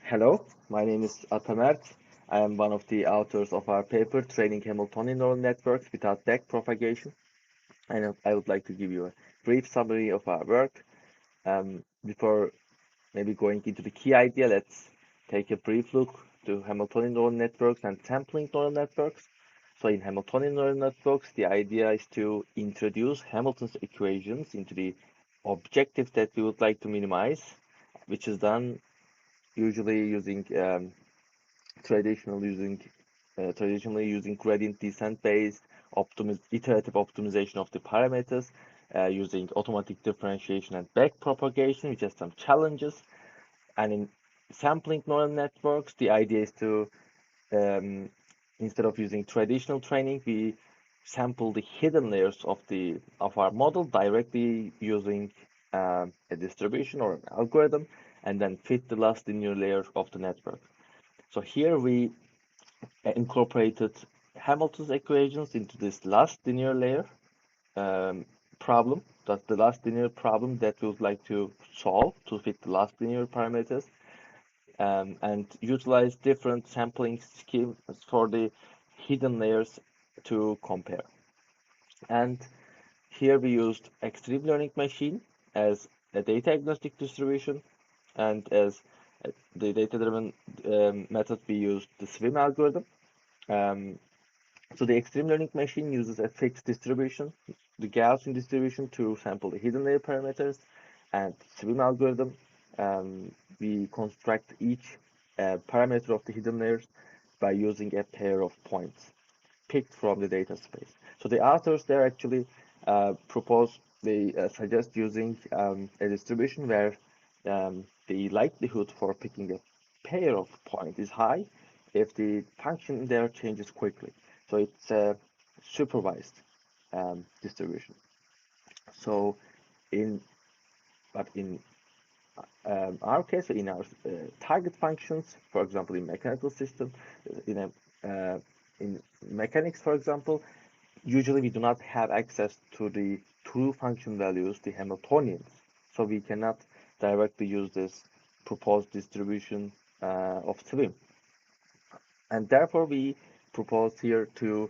Hello, my name is Atamert. I am one of the authors of our paper, Training Hamiltonian Neural Networks without Backpropagation, and I would like to give you a brief summary of our work. Before maybe going into the key idea, let's take a brief look to Hamiltonian neural networks and sampling neural networks. So in Hamiltonian neural networks, the idea is to introduce Hamilton's equations into the objective that we would like to minimize, which is done usually using traditional using traditionally using gradient descent based iterative optimization of the parameters using automatic differentiation and backpropagation, which has some challenges. And in sampling neural networks, the idea is to um, instead of using traditional training, we sample the hidden layers of our model directly using a distribution or an algorithm, and then fit the last linear layer of the network. So here we incorporated Hamilton's equations into this last linear layer um, problem. That's the last linear problem that we would like to solve to fit the last linear parameters, and utilize different sampling schemes for the hidden layers to compare. And here we used extreme learning machine as a data agnostic distribution, and as the data-driven method, we used the SWIM algorithm. Um, So the extreme learning machine uses a fixed distribution, the Gaussian distribution, to sample the hidden layer parameters, and SWIM algorithm, we construct each parameter of the hidden layers by using a pair of points picked from the data space. So the authors there actually they suggest using a distribution where the likelihood for picking a pair of points is high if the function there changes quickly. So it's a supervised distribution. So in in our case, in our target functions, for example, in mechanical system, in a in mechanics, for example, usually we do not have access to the true function values, the Hamiltonians. So we cannot directly use this proposed distribution of SWIM. And therefore, we propose here to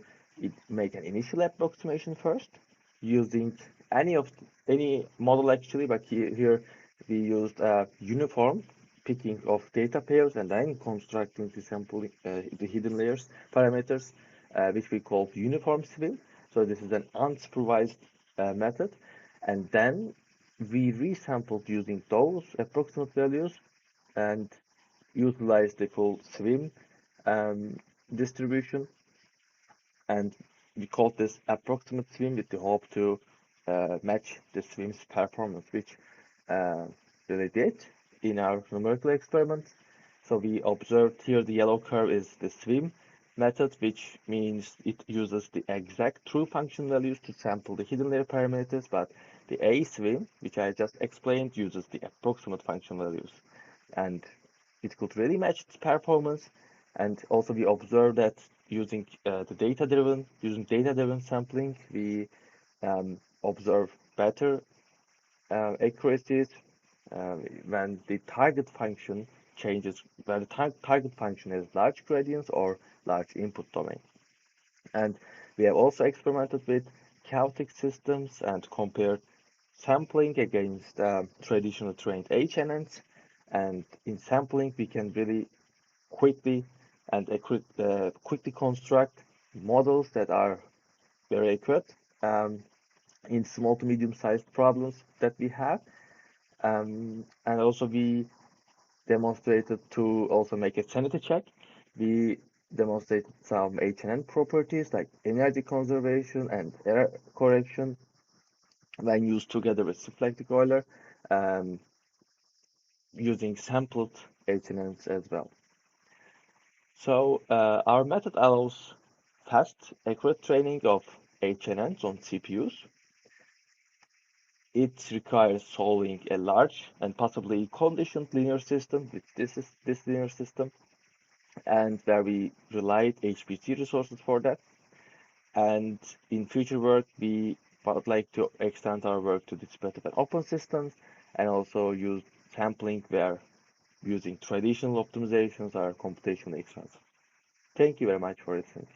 make an initial approximation first, using any model actually, but here we used uniform picking of data pairs and then constructing the sampling, the hidden layers parameters, which we call uniform SWIM. So this is an unsupervised method, and then we resampled using those approximate values and utilize the full SWIM um, distribution, and we call this approximate SWIM with the hope to match the SWIM's performance, which uh, really did in our numerical experiments. So we observed here the yellow curve is the SWIM method, which means it uses the exact true function values to sample the hidden layer parameters, but the A SWIM, which I just explained, uses the approximate function values. And it could really match its performance. And also we observed that using data-driven sampling, we observe better accuracies when the target function changes, when the target function has large gradients or large input domain. And we have also experimented with chaotic systems and compared sampling against traditional trained HNNs. And in sampling, we can really quickly quickly construct models that are very accurate in small to medium sized problems that we have. And also we demonstrated to also make a sanity check. We demonstrated some HNN properties like energy conservation and error correction when used together with symplectic Euler, um, using sampled HNNs as well. So our method allows fast, accurate training of HNNs on CPUs. It requires solving a large and possibly conditioned linear system, which this linear system, and where we relied HPC resources for that. And in future work, we would like to extend our work to distributed and open systems, and also use sampling where using traditional optimizations are computationally expensive. Thank you very much for listening.